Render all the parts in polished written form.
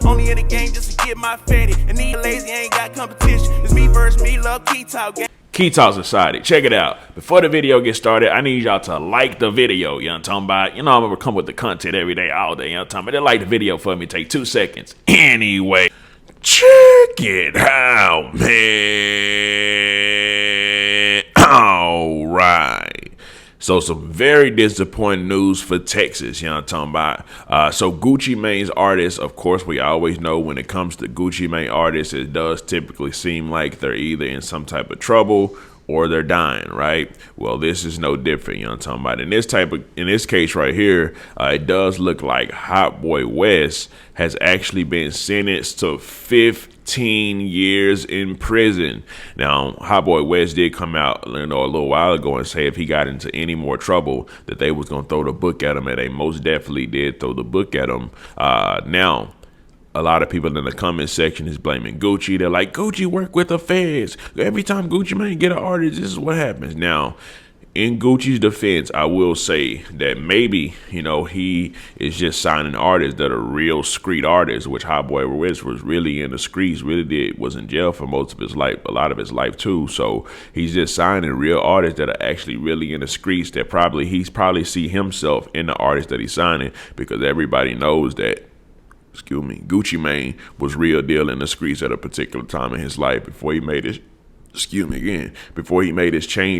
Only in the game just to get my fatty. And these lazy ain't got competition. It's me versus me, love Key Talk. Key Talk Society, check it out. Before the video gets started, I need y'all to like the video. You know what I'm talking about? You know I'm gonna come with the content every day, all day. You know what I'm talking about? Then like the video for me. Take 2 seconds. Anyway, check it out, man. All right. So some very disappointing news for Texas, you know what I'm talking about. So Gucci Mane's artists, of course, we always know when it comes to Gucci Mane artists, it does typically seem like they're either in some type of trouble or they're dying, right? Well, this is no different, you know what I'm talking about. In this case right here, it does look like HotBoy Wes has actually been sentenced to 15 years in prison. Now, HotBoy Wes did come out, a little while ago and say if he got into any more trouble that they was gonna throw the book at him, and they most definitely did throw the book at him. Now, a lot of people in the comment section is blaming Gucci. They're like, Gucci work with the feds. Every time Gucci Mane get an artist, this is what happens. Now, in Gucci's defense, I will say that maybe, he is just signing artists that are real street artists, which HotBoy Wes was really in the streets, was in jail for most of his life, a lot of his life too. So he's just signing real artists that are actually really in the streets that he's probably see himself in the artist that he's signing, because everybody knows that Gucci Mane was real deal in the streets at a particular time in his life before he made his change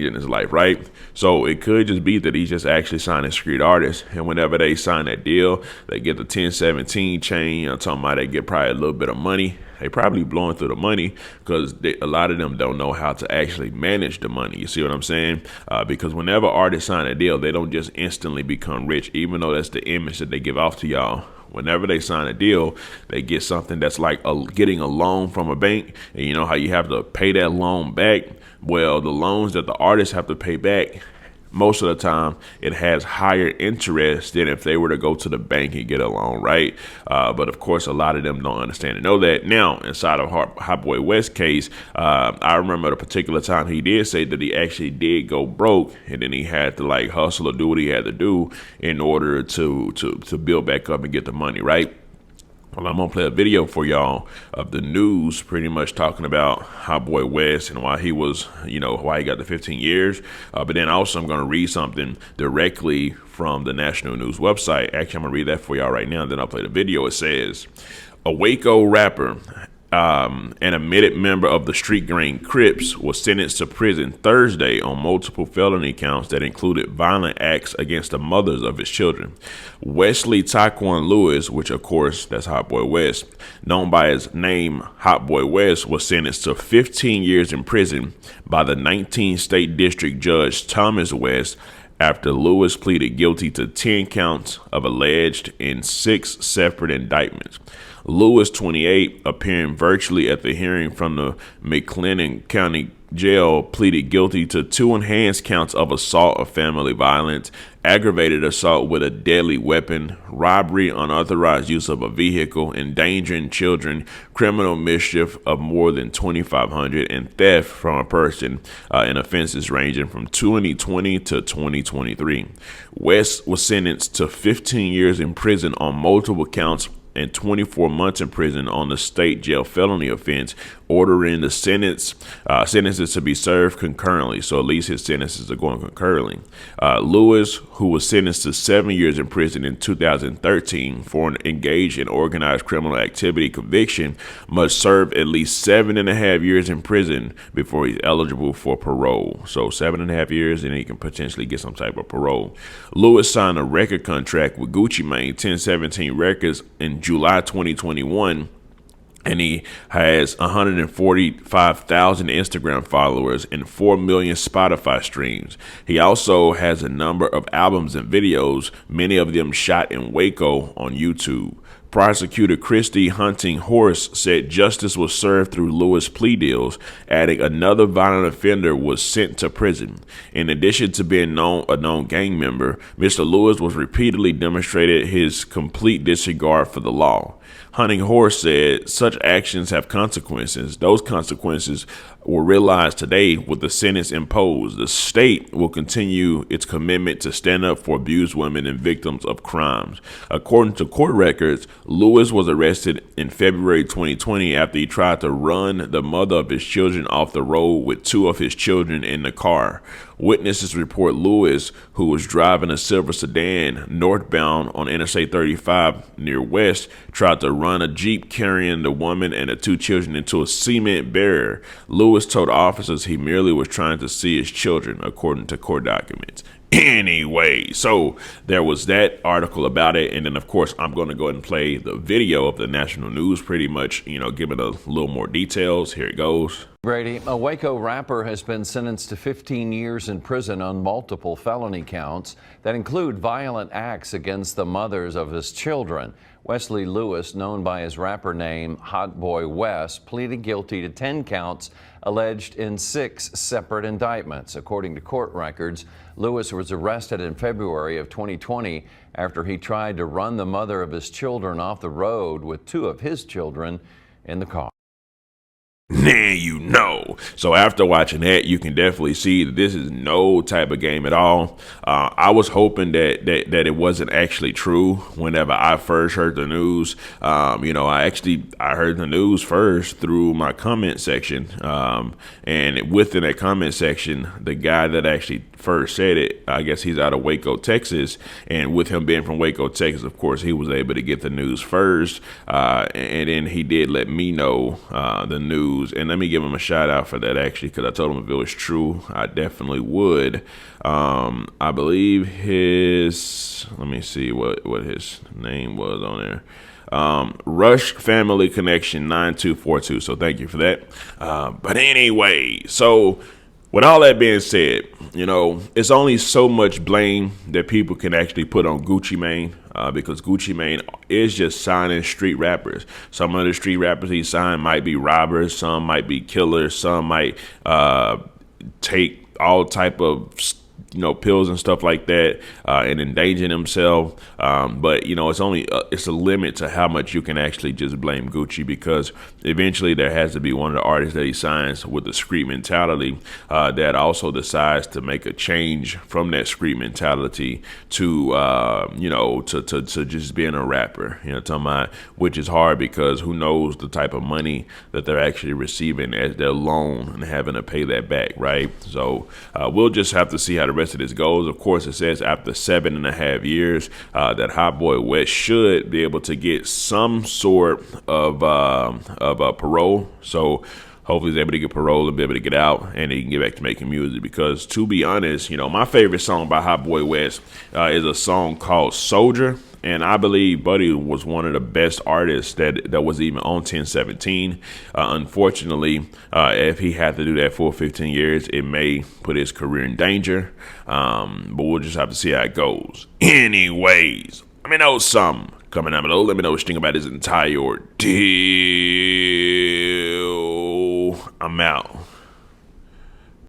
in his life, right? So it could just be that he's just actually signing street artists, and whenever they sign that deal, they get the 1017 chain. I'm talking about they get probably a little bit of money. They probably blowing through the money because a lot of them don't know how to actually manage the money. You see what I'm saying? Because whenever artists sign a deal, they don't just instantly become rich, even though that's the image that they give off to y'all. Whenever they sign a deal, they get something that's like getting a loan from a bank. And you know how you have to pay that loan back? Well, the loans that the artists have to pay back, most of the time, it has higher interest than if they were to go to the bank and get a loan, right? But of course, a lot of them don't understand and know that. Now, inside of HotBoy Wes' case, I remember at a particular time he did say that he actually did go broke, and then he had to like hustle or do what he had to do in order to build back up and get the money, right? Well, I'm going to play a video for y'all of the news pretty much talking about HotBoy Wes and why he was, why he got the 15 years. But then also I'm going to read something directly from the national news website. Actually, I'm going to read that for y'all right now, and then I'll play the video. It says, a Waco rapper an admitted member of the street gang Crips was sentenced to prison Thursday on multiple felony counts that included violent acts against the mothers of his children. Wesley Taquan Lewis, which of course that's HotBoy Wes, known by his name HotBoy Wes, was sentenced to 15 years in prison by the 19th State District Judge Thomas West after Lewis pleaded guilty to 10 counts of alleged in 6 separate indictments. Lewis, 28, appearing virtually at the hearing from the McLennan County Jail, pleaded guilty to 2 enhanced counts of assault of family violence, aggravated assault with a deadly weapon, robbery, unauthorized use of a vehicle, endangering children, criminal mischief of more than $2,500, and theft from a person in offenses ranging from 2020 to 2023. West was sentenced to 15 years in prison on multiple counts and 24 months in prison on the state jail felony offense, ordering the sentences to be served concurrently. So at least his sentences are going concurrently. Lewis, who was sentenced to 7 years in prison in 2013 for an engaged in organized criminal activity conviction, must serve at least 7.5 years in prison before he's eligible for parole. So 7.5 years, and he can potentially get some type of parole. Lewis signed a record contract with Gucci Mane 1017 Records in July 2021, and he has 145,000 Instagram followers and 4 million Spotify streams. He also has a number of albums and videos, many of them shot in Waco, on YouTube. Prosecutor Christy Hunting Horse said justice was served through Lewis plea deals, adding another violent offender was sent to prison. In addition to being a known gang member, Mr. Lewis was repeatedly demonstrated his complete disregard for the law. Hunting Horse said, such actions have consequences. Those consequences were realized today with the sentence imposed. The state will continue its commitment to stand up for abused women and victims of crimes. According to court records, Lewis was arrested in February 2020 after he tried to run the mother of his children off the road with two of his children in the car. Witnesses report Lewis, who was driving a silver sedan northbound on Interstate 35 near West, tried to run a Jeep carrying the woman and the two children into a cement barrier. Lewis told officers he merely was trying to see his children, according to court documents. Anyway, so there was that article about it. And then, of course, I'm going to go ahead and play the video of the national news, pretty much, giving a little more details. Here it goes. Brady, a Waco rapper has been sentenced to 15 years in prison on multiple felony counts that include violent acts against the mothers of his children. Wesley Lewis, known by his rapper name HotBoy Wes, pleaded guilty to 10 counts alleged in 6 separate indictments. According to court records, Lewis was arrested in February of 2020 after he tried to run the mother of his children off the road with 2 of his children in the car. Now you know. So after watching that, you can definitely see that this is no type of game at all. I was hoping that it wasn't actually true. Whenever I first heard the news, I heard the news first through my comment section, and within that comment section, the guy that actually first said it, I guess he's out of Waco, Texas, and with him being from Waco, Texas, of course, he was able to get the news first, and then he did let me know the news. And let me give him a shout out for that, actually, because I told him if it was true, I definitely would. I believe let me see what his name was on there. Rush Family Connection 9242. So thank you for that. But anyway, so with all that being said, it's only so much blame that people can actually put on Gucci Mane, because Gucci Mane is just signing street rappers. Some of the street rappers he signed might be robbers, some might be killers, some might take all type of pills and stuff like that, and endanger themselves. But it's a limit to how much you can actually just blame Gucci, because eventually there has to be one of the artists that he signs with the street mentality that also decides to make a change from that street mentality to to just being a rapper. Talking about, which is hard because who knows the type of money that they're actually receiving as their loan and having to pay that back, right? So we'll just have to see how the rest of this goes. Of course, it says after 7.5 years that HotBoy Wes should be able to get some sort of parole. So hopefully he's able to get parole and be able to get out, and he can get back to making music. Because to be honest, my favorite song by HotBoy Wes is a song called Soldier. And I believe Buddy was one of the best artists that was even on 1017. Unfortunately, if he had to do that for 15 years, it may put his career in danger. But we'll just have to see how it goes. Anyways, let me know something. Coming down below, let me know what you think about this entire ordeal. I'm out.